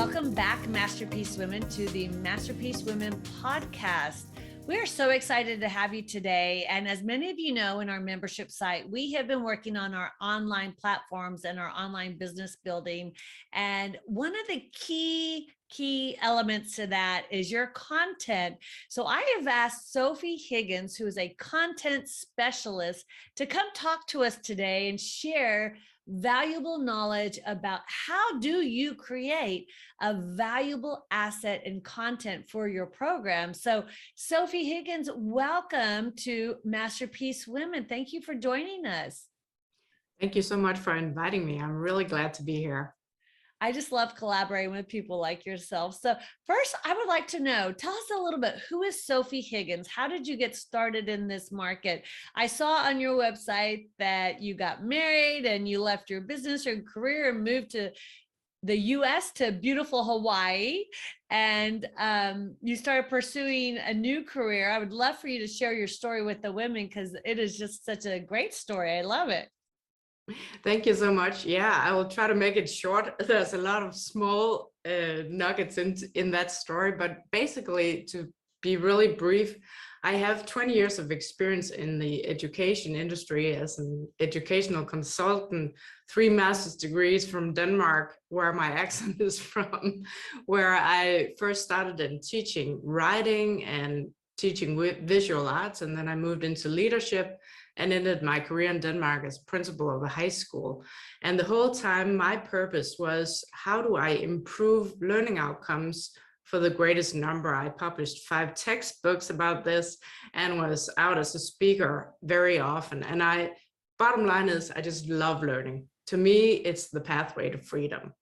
Welcome back, Masterpiece Women, to the Masterpiece Women podcast. We are so excited to have you today. And as many of you know, in our membership site, we have been working on our online platforms and our online business building. And one of the key elements to that is your content. So I have asked Sophie Higgins, who is a content specialist, to come talk to us today and share valuable knowledge about how do you create a valuable asset and content for your program. So Sophie Higgins, welcome to Masterpiece Women. Thank you for joining us. Thank you so much for inviting me. I'm really glad to be here. I just love collaborating with people like yourself. So first, I would like to know, tell us a little bit, who is Sophie Higgins? How did you get started in this market? I saw on your website that you got married and you left your business or career and moved to the US, to beautiful Hawaii, and you started pursuing a new career. I would love for you to share your story with the women because it is just such a great story. I love it. Thank you so much. Yeah, I will try to make it short. There's a lot of small nuggets in that story, but basically, to be really brief, I have 20 years of experience in the education industry as an educational consultant, 3 master's degrees from Denmark, where my accent is from, where I first started in teaching writing and teaching visual arts, and then I moved into leadership and ended my career in Denmark as principal of a high school. And the whole time, my purpose was, how do I improve learning outcomes for the greatest number? I published 5 textbooks about this and was out as a speaker very often. And bottom line is, I just love learning. To me, it's the pathway to freedom.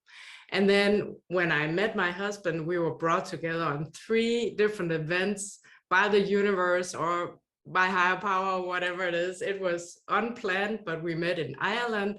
And then when I met my husband, we were brought together on 3 different events by the universe or by higher power, whatever it is. It was unplanned, but we met in Ireland,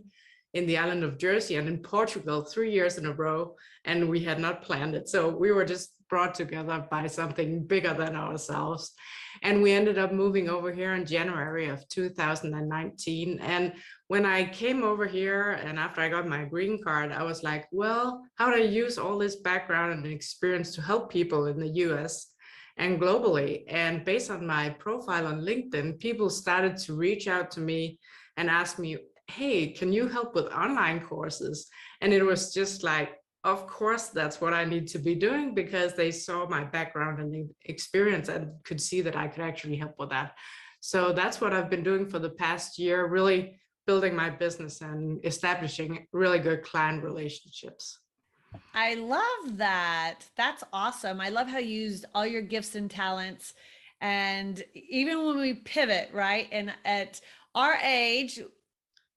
in the island of Jersey, and in Portugal 3 years in a row, and we had not planned it. So we were just brought together by something bigger than ourselves. And we ended up moving over here in January of 2019. And when I came over here and after I got my green card, I was like, well, how do I use all this background and experience to help people in the US and globally? And based on my profile on LinkedIn, people started to reach out to me and ask me, hey, can you help with online courses? And it was just like, of course, that's what I need to be doing, because they saw my background and experience and could see that I could actually help with that. So that's what I've been doing for the past year, really building my business and establishing really good client relationships. I love that. That's awesome. I love how you used all your gifts and talents. And even when we pivot, right? And at our age,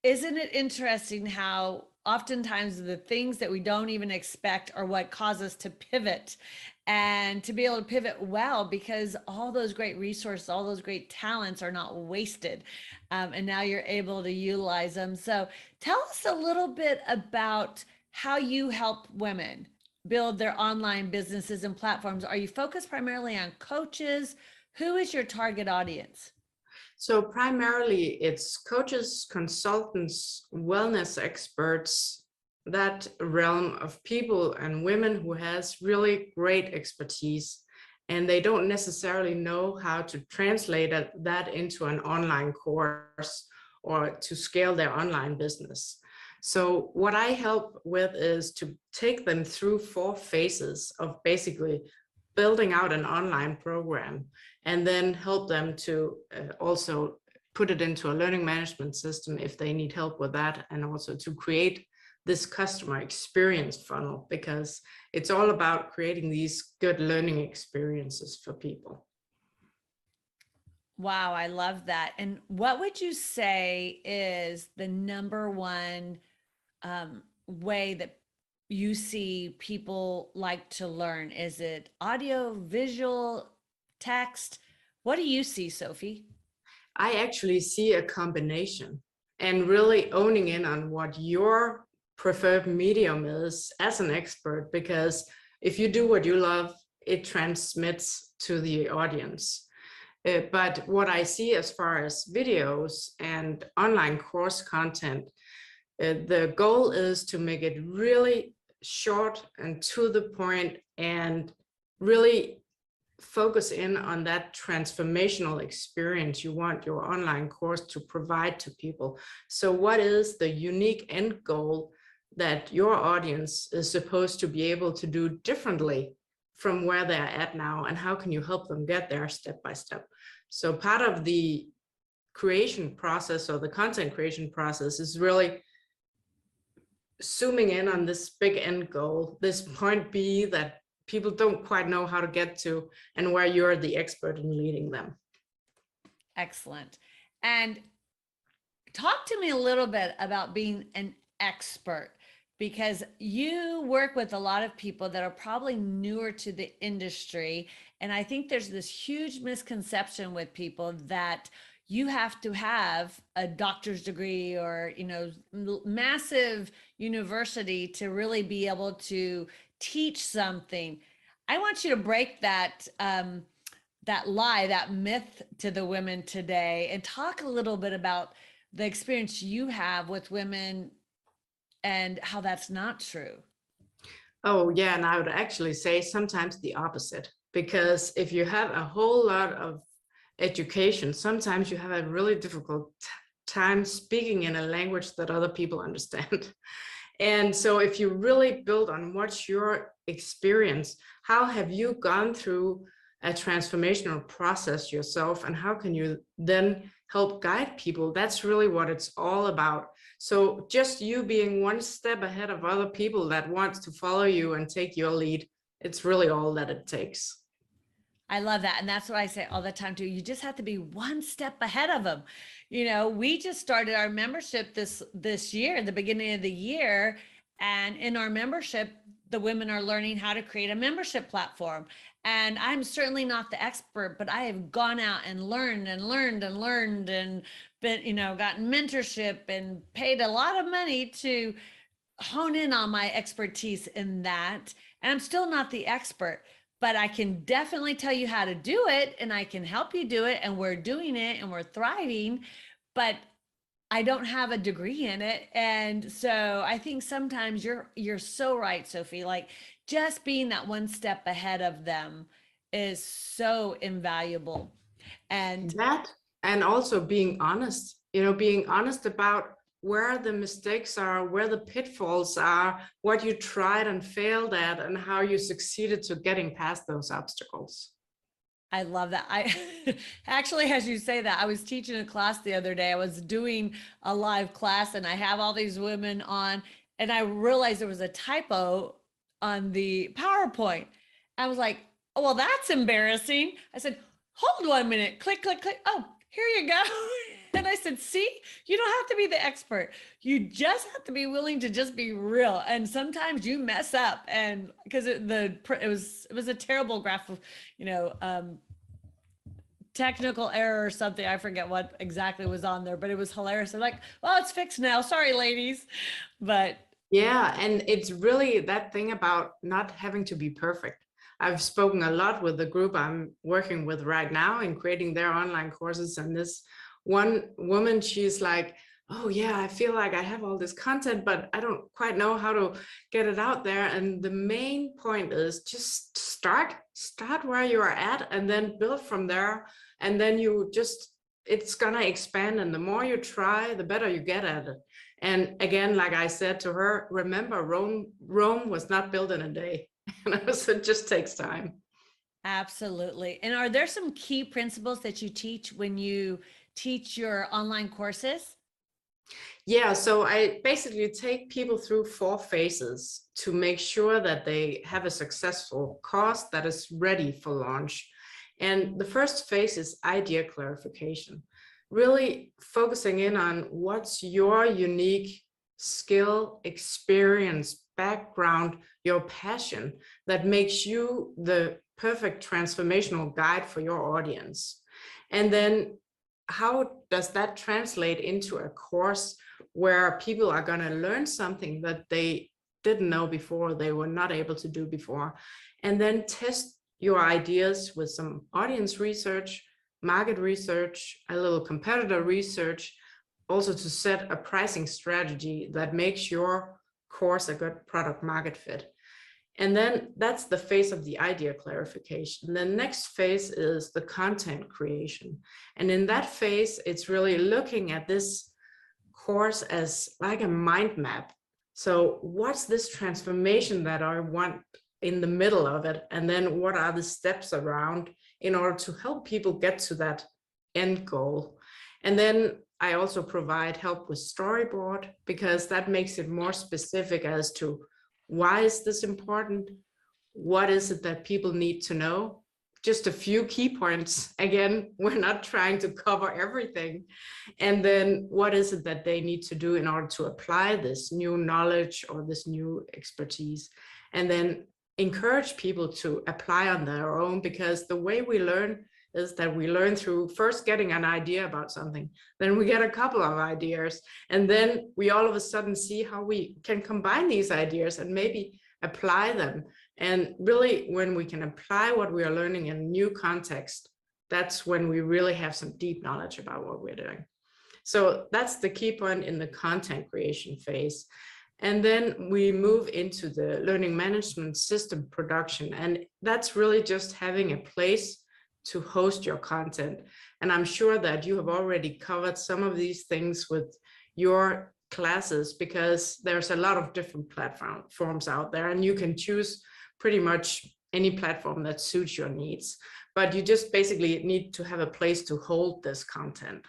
isn't it interesting how oftentimes the things that we don't even expect are what cause us to pivot, and to be able to pivot well, because all those great resources, all those great talents are not wasted. And now you're able to utilize them. So tell us a little bit about how you help women build their online businesses and platforms. Are you focused primarily on coaches? Who is your target audience? So primarily it's coaches, consultants, wellness experts, that realm of people and women who has really great expertise, and they don't necessarily know how to translate that into an online course or to scale their online business. So what I help with is to take them through 4 phases of basically building out an online program, and then help them to also put it into a learning management system if they need help with that, and also to create this customer experience funnel, because it's all about creating these good learning experiences for people. Wow, I love that. And what would you say is the number one way that you see people like to learn? Is it audio, visual, text? What do you see, Sophie? I actually see a combination, and really owning in on what your preferred medium is as an expert, because if you do what you love, it transmits to the audience. But what I see as far as videos and online course content, the goal is to make it really short and to the point, and really focus in on that transformational experience you want your online course to provide to people. So what is the unique end goal that your audience is supposed to be able to do differently from where they're at now, and how can you help them get there step by step? So part of the creation process, or the content creation process, is really zooming in on this big end goal, this point B that people don't quite know how to get to, and where you're the expert in leading them. Excellent. And talk to me a little bit about being an expert, because you work with a lot of people that are probably newer to the industry. And I think there's this huge misconception with people that you have to have a doctor's degree or, massive university to really be able to teach something. I want you to break that that lie, that myth to the women today, and talk a little bit about the experience you have with women and how that's not true. Oh yeah, and I would actually say sometimes the opposite, because if you have a whole lot of education, sometimes you have a really difficult time speaking in a language that other people understand. And so if you really build on what's your experience, how have you gone through a transformational process yourself, and how can you then help guide people? That's really what it's all about. So just you being one step ahead of other people that wants to follow you and take your lead, it's really all that it takes. I love that. And that's what I say all the time too. You just have to be one step ahead of them. We just started our membership this year, the beginning of the year. And in our membership, the women are learning how to create a membership platform. And I'm certainly not the expert, but I have gone out and learned and learned and learned and been, gotten mentorship and paid a lot of money to hone in on my expertise in that. And I'm still not the expert, but I can definitely tell you how to do it, and I can help you do it, and we're doing it and we're thriving, but I don't have a degree in it. And so I think sometimes you're so right, Sophie, like just being that one step ahead of them is so invaluable. And that, and also being honest, being honest about where the mistakes are, where the pitfalls are, what you tried and failed at, and how you succeeded to getting past those obstacles. I love that. I actually, as you say that, I was teaching a class the other day. I was doing a live class and I have all these women on, and I realized there was a typo on the PowerPoint. I was like, oh, well, that's embarrassing. I said, hold 1 minute, click, click, click. Oh, here you go. And I said, see, you don't have to be the expert. You just have to be willing to just be real. And sometimes you mess up, and because it was a terrible graph of, technical error or something. I forget what exactly was on there, but it was hilarious. I'm like, well, it's fixed now. Sorry, ladies. But yeah, and it's really that thing about not having to be perfect. I've spoken a lot with the group I'm working with right now in creating their online courses, and this one woman, she's like, oh yeah, I feel like I have all this content, but I don't quite know how to get it out there. And the main point is just start where you are at, and then build from there. And then it's gonna expand. And the more you try, the better you get at it. And again, like I said to her, remember, Rome was not built in a day. And it just takes time. absolutely. And are there some key principles that you teach when you teach your online courses? Yeah, so I basically take people through 4 phases to make sure that they have a successful course that is ready for launch. And the first phase is idea clarification, really focusing in on what's your unique skill, experience, background, your passion that makes you the perfect transformational guide for your audience. And then how does that translate into a course where people are going to learn something that they didn't know before, they were not able to do before? And then test your ideas with some audience research, market research, a little competitor research, also to set a pricing strategy that makes your course a good product market fit. And then that's the phase of the idea clarification. The next phase is the content creation. And in that phase, it's really looking at this course as like a mind map. So what's this transformation that I want in the middle of it? And then what are the steps around in order to help people get to that end goal? And then I also provide help with storyboard, because that makes it more specific as to why is this important? What is it that people need to know? Just a few key points. Again, we're not trying to cover everything. And then what is it that they need to do in order to apply this new knowledge or this new expertise? And then encourage people to apply on their own, because the way we learn is that we learn through first getting an idea about something, then we get a couple of ideas, and then we all of a sudden see how we can combine these ideas and maybe apply them. And really, when we can apply what we are learning in a new context, that's when we really have some deep knowledge about what we're doing. So that's the key point in the content creation phase. And then we move into the learning management system production. And that's really just having a place to host your content. And I'm sure that you have already covered some of these things with your classes, because there's a lot of different platforms out there, and you can choose pretty much any platform that suits your needs. But you just basically need to have a place to hold this content.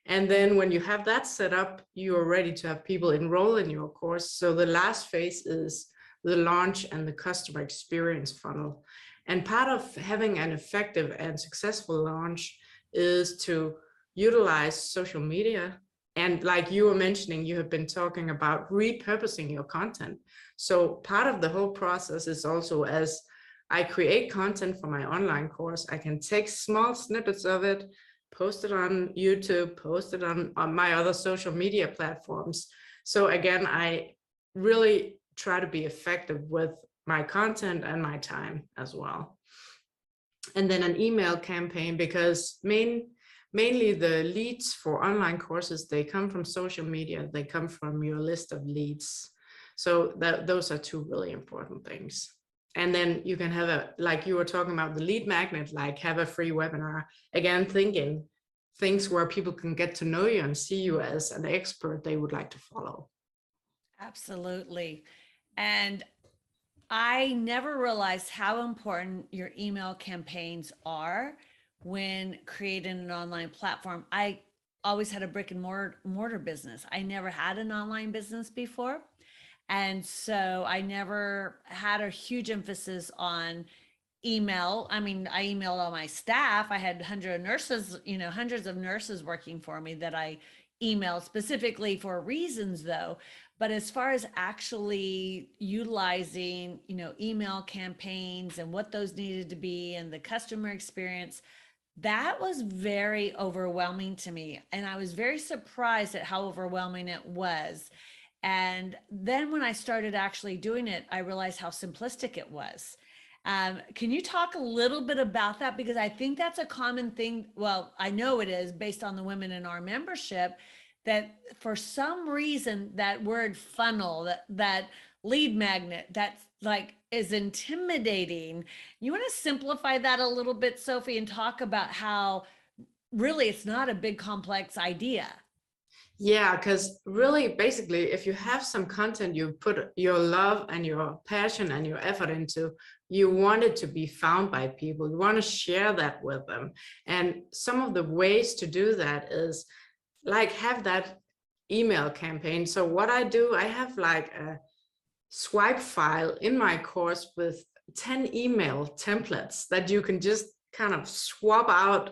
And then when you have that set up, you are ready to have people enroll in your course. So the last phase is the launch and the customer experience funnel. And part of having an effective and successful launch is to utilize social media. And like you were mentioning, you have been talking about repurposing your content. So part of the whole process is also, as I create content for my online course, I can take small snippets of it, post it on YouTube, post it on my other social media platforms. So again, I really try to be effective with my content and my time as well. And then an email campaign, because mainly the leads for online courses, they come from social media, they come from your list of leads. So those are two really important things. And then you can have like you were talking about the lead magnet, like have a free webinar, again, thinking things where people can get to know you and see you as an expert they would like to follow. Absolutely. And I never realized how important your email campaigns are when creating an online platform. I always had a brick and mortar business. I never had an online business before. And so I never had a huge emphasis on email. I mean, I emailed all my staff. I had hundreds of nurses working for me that I emailed specifically for reasons though. But as far as actually utilizing, email campaigns and what those needed to be and the customer experience, that was very overwhelming to me. And I was very surprised at how overwhelming it was. And then when I started actually doing it, I realized how simplistic it was. Can you talk a little bit about that? Because I think that's a common thing. Well, I know it is based on the women in our membership, that for some reason that word funnel, that lead magnet, that's like is intimidating. You want to simplify that a little bit, Sophie, and talk about how really it's not a big complex idea. Yeah, because really, basically, if you have some content you put your love and your passion and your effort into, you want it to be found by people. You want to share that with them. And some of the ways to do that is like have that email campaign. So what I do, I have like a swipe file in my course with 10 email templates that you can just kind of swap out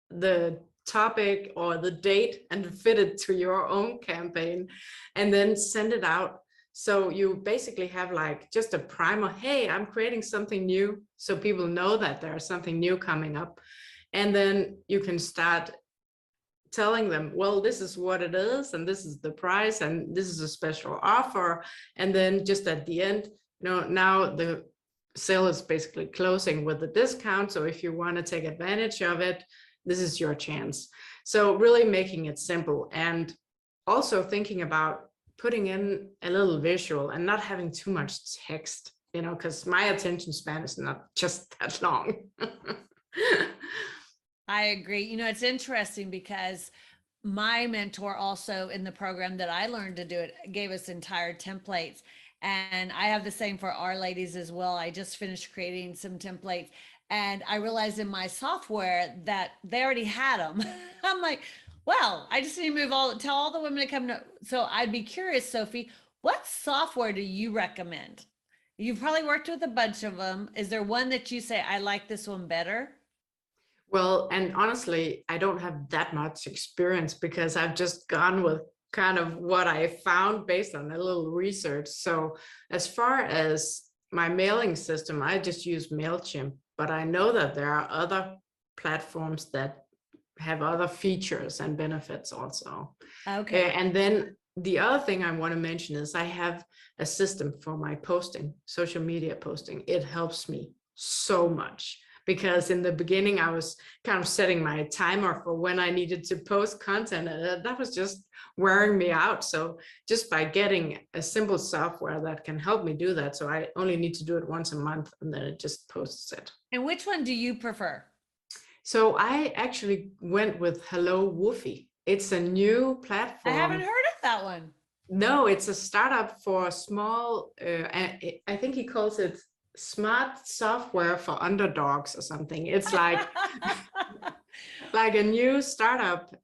the topic or the date and fit it to your own campaign and then send it out. So you basically have like just a primer. Hey, I'm creating something new, so people know that there's something new coming up. And then you can start telling them, well, this is what it is, and this is the price, and this is a special offer. And then just at the end, now the sale is basically closing with the discount. So if you want to take advantage of it, this is your chance. So really making it simple, and also thinking about putting in a little visual and not having too much text, because my attention span is not just that long. I agree. It's interesting because my mentor also in the program that I learned to do it gave us entire templates. And I have the same for our ladies as well. I just finished creating some templates and I realized in my software that they already had them. I'm like, well, I just need to tell all the women to come to. So I'd be curious, Sophie, what software do you recommend? You've probably worked with a bunch of them. Is there one that you say, I like this one better? Well, and honestly, I don't have that much experience because I've just gone with kind of what I found based on a little research. So as far as my mailing system, I just use MailChimp, but I know that there are other platforms that have other features and benefits also. Okay. And then the other thing I want to mention is I have a system for my posting, social media posting. It helps me so much because in the beginning I was kind of setting my timer for when I needed to post content, and that was just wearing me out. So just by getting a simple software that can help me do that, so I only need to do it once a month and then it just posts it. And which one do you prefer? So I actually went with Hello Woofy. It's a new I platform. haven't heard of that one. No, it's a startup for small, I think he calls it smart software for underdogs or something. It's like like a new startup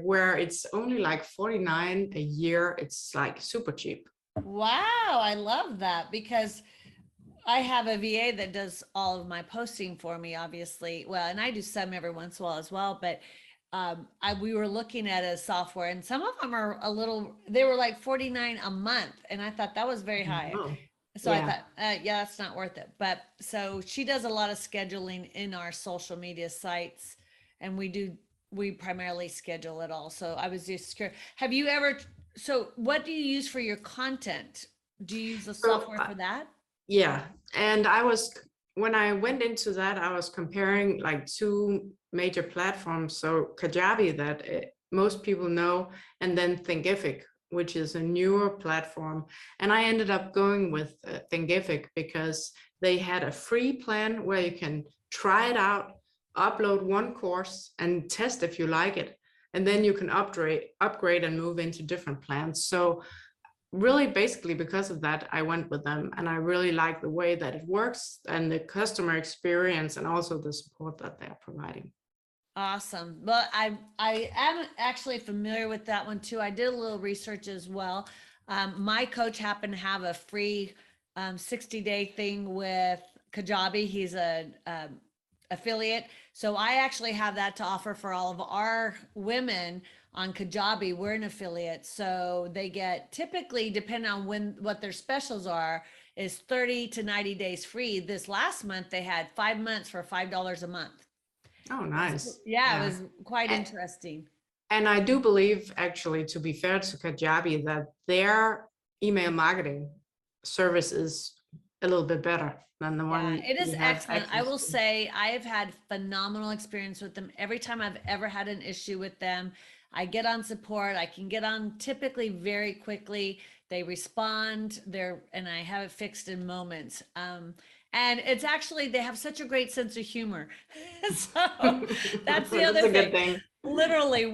where it's only like 49 a year. It's like super cheap. Wow, I love that because I have a VA that does all of my posting for me, obviously. Well, and I do some every once in a while as well, but we were looking at a software and some of them are they were like 49 a month. And I thought that was very high. Oh, So I yeah. thought, yeah, that's not worth it. But so she does a lot of scheduling in our social media sites and we primarily schedule it all. So I was just curious, so what do you use for your content? Do you use the So, software for that? yeah. And when I went into that, I was comparing like two major platforms. So Kajabi that most people know, and then Thinkific, which is a newer platform. And I ended up going with Thinkific because they had a free plan where you can try it out, upload one course and test if you like it. And then you can upgrade and move into different plans. So really basically because of that, I went with them and I really like the way that it works and the customer experience and also the support that they're providing. Awesome. Well, I am actually familiar with that one too. I did a little research as well. My coach happened to have a free 60-day thing with Kajabi. He's a affiliate. So I actually have that to offer for all of our women on Kajabi. We're an affiliate. So they get typically, depending on what their specials are, is 30 to 90 days free. This last month, they had 5 months for $5 a month. Oh, nice. Yeah, it Yeah. was quite interesting. And I do believe, actually, to be fair to Kajabi, that their email marketing service is a little bit better than the Yeah, one it is we have excellent. I access will to. say I have had phenomenal experience with them. Every time I've ever had an issue with them, I get on support. I can get on typically very quickly. They respond there and I have it fixed in moments. And it's actually, they have such a great sense of humor. So that's the That's other a good thing. thing. Literally,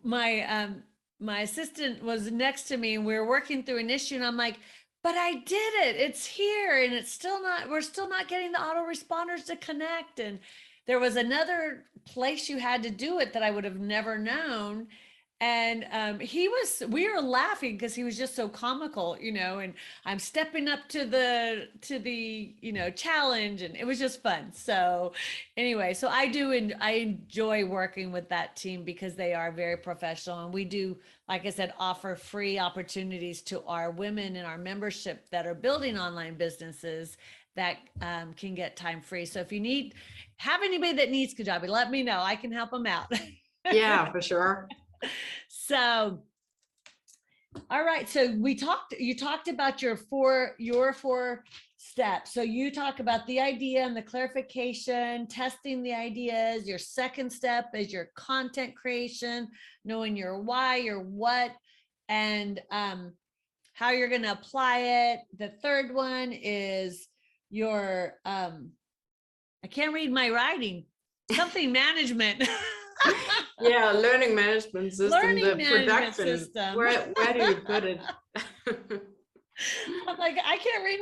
my assistant was next to me and we were working through an issue and I'm like, but I did it. It's here and we're still not getting the autoresponders to connect. And there was another place you had to do it that I would have never known. And we were laughing because he was just so comical, and I'm stepping up to the challenge, and it was just fun. So anyway, so I enjoy working with that team because they are very professional, and we do, like I said, offer free opportunities to our women in our membership that are building online businesses that can get time free. So if you have anybody that needs Kajabi, let me know. I can help them out. Yeah, for sure. So, all right. So you talked about your four steps. So you talk about the idea and the clarification, testing the ideas. Your second step is your content creation, knowing your why, your what, and how you're going to apply it. The third one is your I can't read my writing. Something management. Yeah, learning management system, Learning the management production. system. Where do you put it? I'm like, I can't read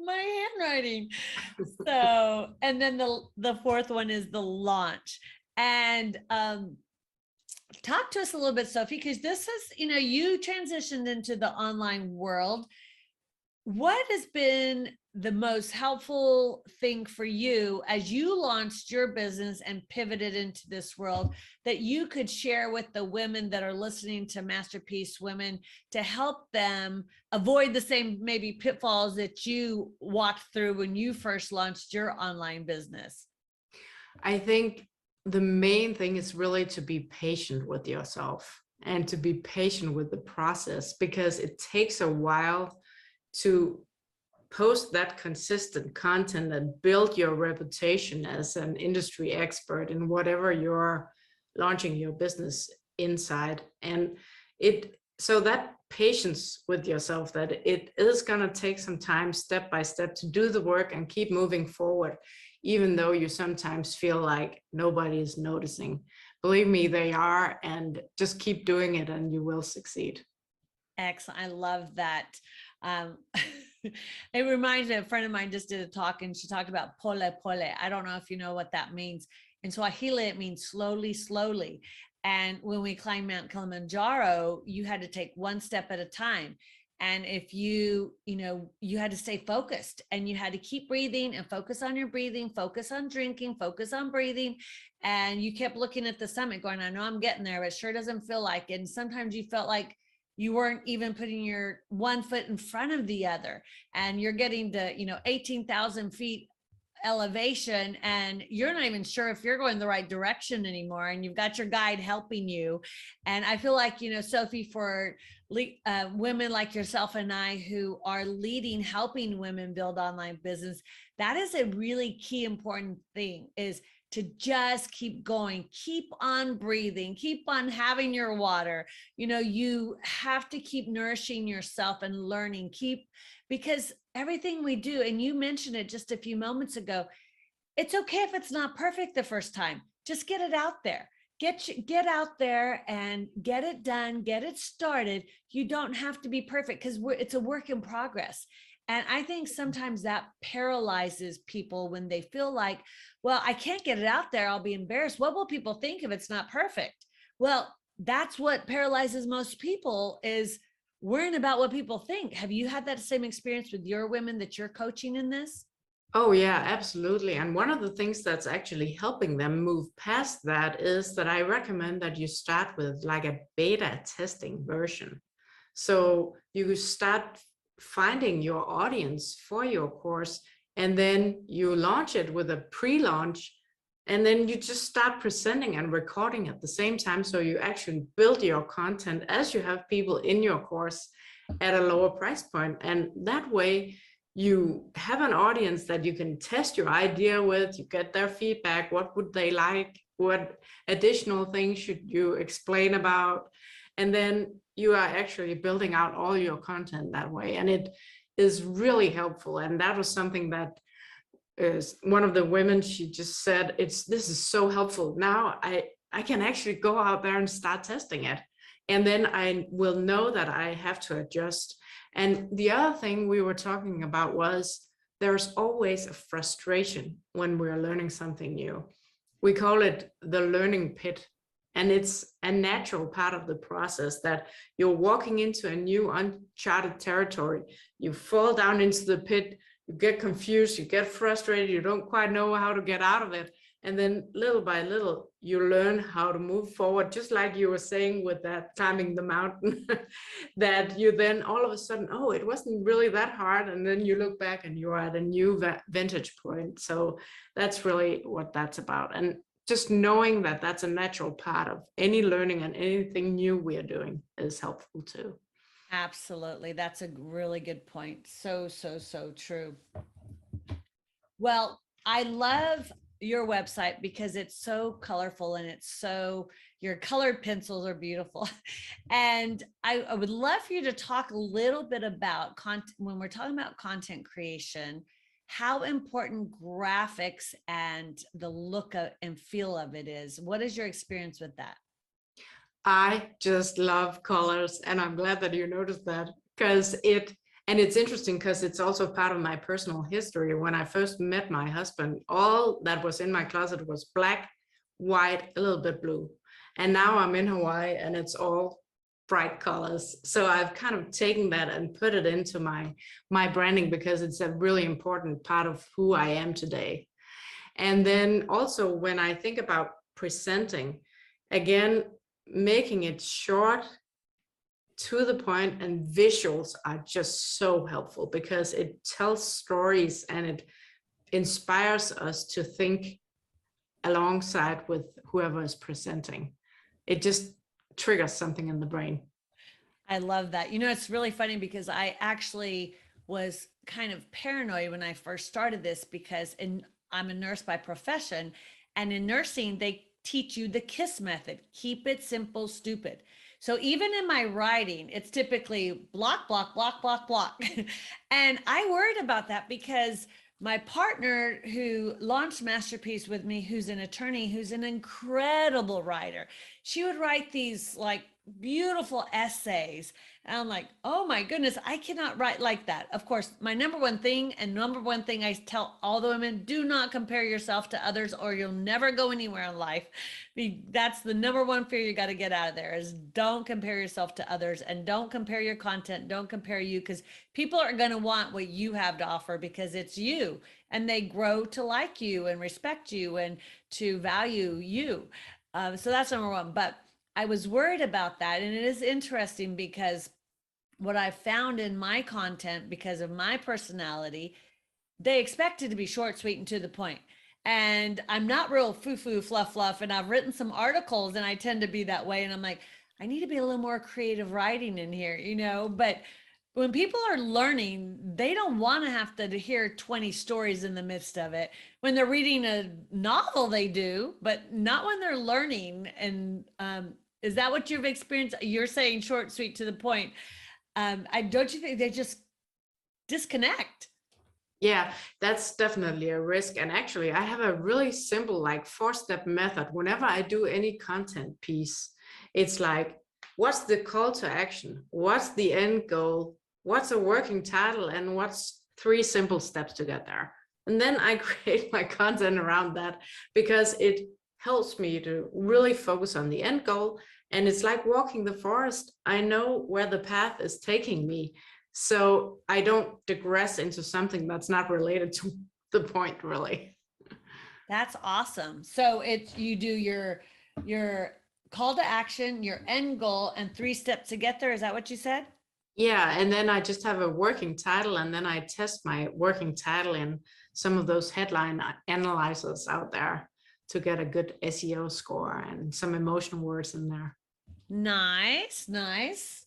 my handwriting. So, and then the fourth one is the launch. And talk to us a little bit, Sophie, because this is, you transitioned into the online world. What has been the most helpful thing for you as you launched your business and pivoted into this world that you could share with the women that are listening to Masterpiece Women to help them avoid the same maybe pitfalls that you walked through when you first launched your online business? I think the main thing is really to be patient with yourself and to be patient with the process, because it takes a while to post that consistent content and build your reputation as an industry expert in whatever you're launching your business inside. And so that patience with yourself, that it is going to take some time, step by step, to do the work and keep moving forward, even though you sometimes feel like nobody is noticing. Believe me, they are, and just keep doing it and you will succeed. Excellent. I love that. It reminds me, a friend of mine just did a talk and she talked about pole pole. I don't know if you know what that means. In Swahili, it means slowly, slowly. And when we climbed Mount Kilimanjaro, you had to take one step at a time. And if you had to stay focused and you had to keep breathing and focus on your breathing, focus on drinking, focus on breathing. And you kept looking at the summit going, I know I'm getting there, but it sure doesn't feel like it. And sometimes you felt like you weren't even putting your one foot in front of the other, and you're getting to 18,000 feet elevation and you're not even sure if you're going the right direction anymore, and you've got your guide helping you. And I feel like, Sophie, for women like yourself and I who are leading, helping women build online business, that is a really key important thing, is to just keep going, keep on breathing, keep on having your water. You have to keep nourishing yourself and learning, because everything we do, and you mentioned it just a few moments ago, it's okay if it's not perfect the first time. Just get it out there. Get out there and get it done, get it started. You don't have to be perfect, because it's a work in progress. And I think sometimes that paralyzes people when they feel like, well, I can't get it out there. I'll be embarrassed. What will people think if it's not perfect? Well, that's what paralyzes most people, is worrying about what people think. Have you had that same experience with your women that you're coaching in this? Oh, yeah, absolutely. And one of the things that's actually helping them move past that is that I recommend that you start with like a beta testing version. So you start finding your audience for your course, and then you launch it with a pre-launch, and then you just start presenting and recording at the same time. So you actually build your content as you have people in your course at a lower price point. And that way you have an audience that you can test your idea with, you get their feedback. What would they like? What additional things should you explain about? And then you are actually building out all your content that way. And it is really helpful. And that was something that is one of the women, she just said, this is so helpful. Now I can actually go out there and start testing it. And then I will know that I have to adjust. And the other thing we were talking about was there's always a frustration when we're learning something new. We call it the learning pit. And it's a natural part of the process that you're walking into a new uncharted territory. You fall down into the pit, you get confused, you get frustrated, you don't quite know how to get out of it. And then little by little, you learn how to move forward, just like you were saying with that climbing the mountain, that you then all of a sudden, oh, it wasn't really that hard. And then you look back and you're at a new vantage point. So that's really what that's about. And just knowing that that's a natural part of any learning, and anything new we are doing is helpful too. Absolutely. That's a really good point. So, so, so true. Well, I love your website because it's so colorful and it's so Your colored pencils are beautiful. And I would love for you to talk a little bit about content when we're talking about content creation, how important graphics and the look and feel of it is. What is your experience with that? I just love colors, and I'm glad that you noticed that because it's interesting because it's also part of my personal history. When I first met my husband, all that was in my closet was black, white, a little bit blue. And now I'm in Hawaii and it's all bright colors. So I've kind of taken that and put it into my branding because it's a really important part of who I am today. And then also when I think about presenting, again, making it short, to the point, and visuals are just so helpful because it tells stories and it inspires us to think alongside with whoever is presenting. It just triggers something in the brain. I love that. You know, it's really funny because I actually was kind of paranoid when I first started this because I'm a nurse by profession. And in nursing, they teach you the KISS method, keep it simple, stupid. So even in my writing, it's typically block, block, block, block, block. And I worried about that because my partner who launched Masterpiece with me, who's an attorney, who's an incredible writer, she would write these like beautiful essays. And I'm like, oh my goodness, I cannot write like that. Of course, my number one thing I tell all the women, do not compare yourself to others or you'll never go anywhere in life. That's the number one fear you got to get out of there is don't compare yourself to others and don't compare your content. Don't compare you because people are going to want what you have to offer because it's you and they grow to like you and respect you and to value you. So that's number one. But I was worried about that. And it is interesting because what I found in my content, because of my personality, they expect it to be short, sweet, and to the point. And I'm not real foo-foo, fluff. And I've written some articles and I tend to be that way. And I'm like, I need to be a little more creative writing in here, you know? But when people are learning, they don't want to have to hear 20 stories in the midst of it. When they're reading a novel, they do, but not when they're learning. And is that what you've experienced? You're saying short, sweet, to the point. I don't you think they just disconnect? Yeah, that's definitely a risk. And actually, I have a really simple, like 4-step method. Whenever I do any content piece, it's like, what's the call to action? What's the end goal? What's a working title? And what's 3 simple steps to get there? And then I create my content around that because it helps me to really focus on the end goal. And it's like walking the forest. I know where the path is taking me. So I don't digress into something that's not related to the point, really. That's awesome. So it's you do your call to action, your end goal, and 3 steps to get there. Is that what you said? Yeah, and then I just have a working title, and then I test my working title in some of those headline analyzers out there to get a good SEO score and some emotional words in there. Nice, nice.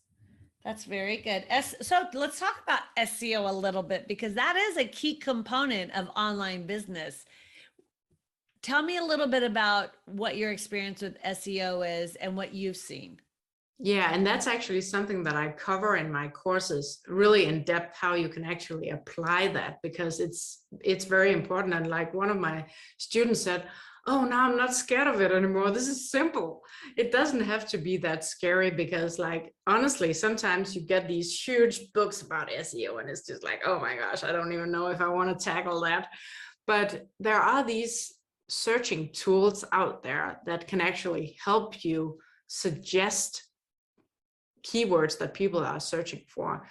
That's very good. So let's talk about SEO a little bit because that is a key component of online business. Tell me a little bit about what your experience with SEO is and what you've seen. Yeah, and that's actually something that I cover in my courses, really in depth, how you can actually apply that because it's very important. And like one of my students said, oh, now I'm not scared of it anymore. This is simple. It doesn't have to be that scary because like, honestly, sometimes you get these huge books about SEO and it's just like, oh my gosh, I don't even know if I want to tackle that. But there are these searching tools out there that can actually help you suggest keywords that people are searching for.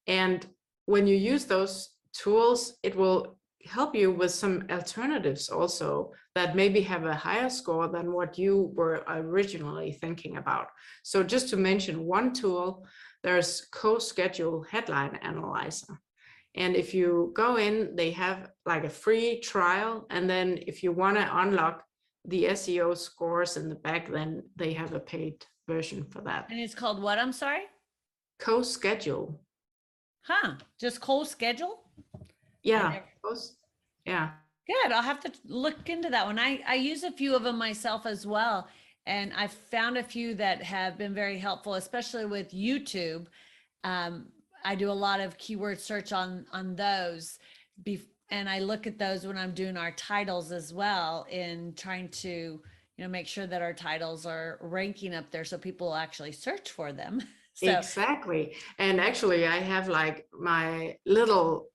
And when you use those tools, it will help you with some alternatives also that maybe have a higher score than what you were originally thinking about. So just to mention one tool, there's CoSchedule Headline Analyzer. And if you go in, they have like a free trial. And then if you want to unlock the SEO scores in the back, then they have a paid version for that. And it's called what? I'm sorry? CoSchedule. Huh? Just CoSchedule? Yeah. Yeah. Good. I'll have to look into that one. I use a few of them myself as well. And I've found a few that have been very helpful, especially with YouTube. Um, I do a lot of keyword search on those, and I look at those when I'm doing our titles as well, in trying to make sure that our titles are ranking up there so people will actually search for them. So Exactly. And actually, I have like my little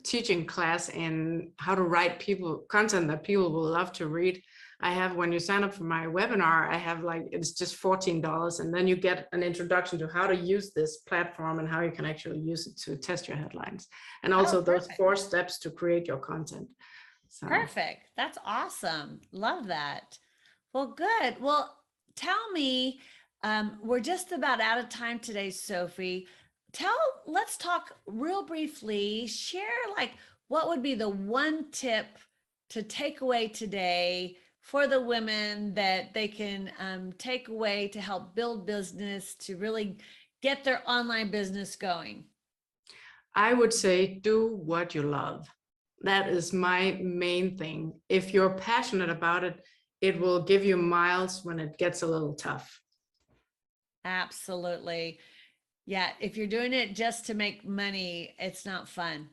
teaching class in how to write people content that people will love to read. I have, when you sign up for my webinar, I have like, it's just $14, and then you get an introduction to how to use this platform and how you can actually use it to test your headlines, and also those 4 steps to create your content. So perfect. That's awesome. Love that. Well, good. Well, tell me, we're just about out of time today, Sophie. Let's talk real briefly. Share, like, what would be the one tip to take away today for the women that they can take away to help build business, to really get their online business going? I would say do what you love. That is my main thing. If you're passionate about it, it will give you miles when it gets a little tough. Absolutely. Yeah, if you're doing it just to make money, it's not fun.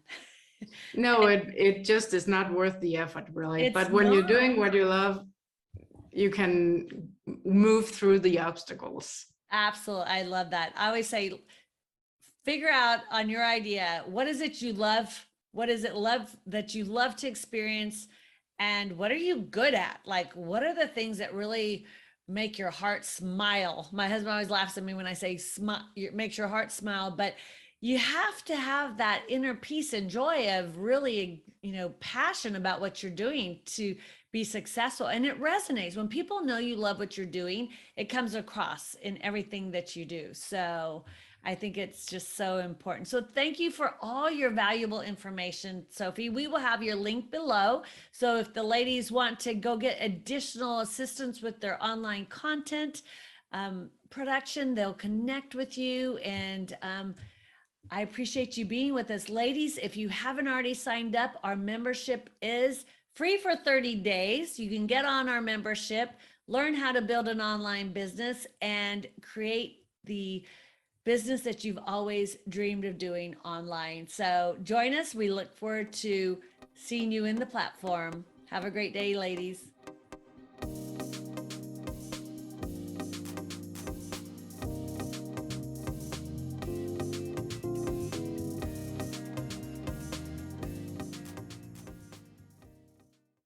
No, it just is not worth the effort, really. It's But when you're not. doing what you love, you can move through the obstacles. Absolutely. I love that. I always say, figure out on your idea, what is it you love? What is it love that you love to experience? And what are you good at? Like, what are the things that really make your heart smile? My husband always laughs at me when I say smile, makes your heart smile, but you have to have that inner peace and joy of really, passion about what you're doing to be successful. And it resonates when people know you love what you're doing, it comes across in everything that you do. So I think it's just so important. So thank you for all your valuable information, Sophie. We will have your link below. So if the ladies want to go get additional assistance with their online content production, they'll connect with you. And I appreciate you being with us. Ladies, if you haven't already signed up, our membership is free for 30 days. You can get on our membership, learn how to build an online business, and create the business that you've always dreamed of doing online. So join us. We look forward to seeing you in the platform. Have a great day, ladies.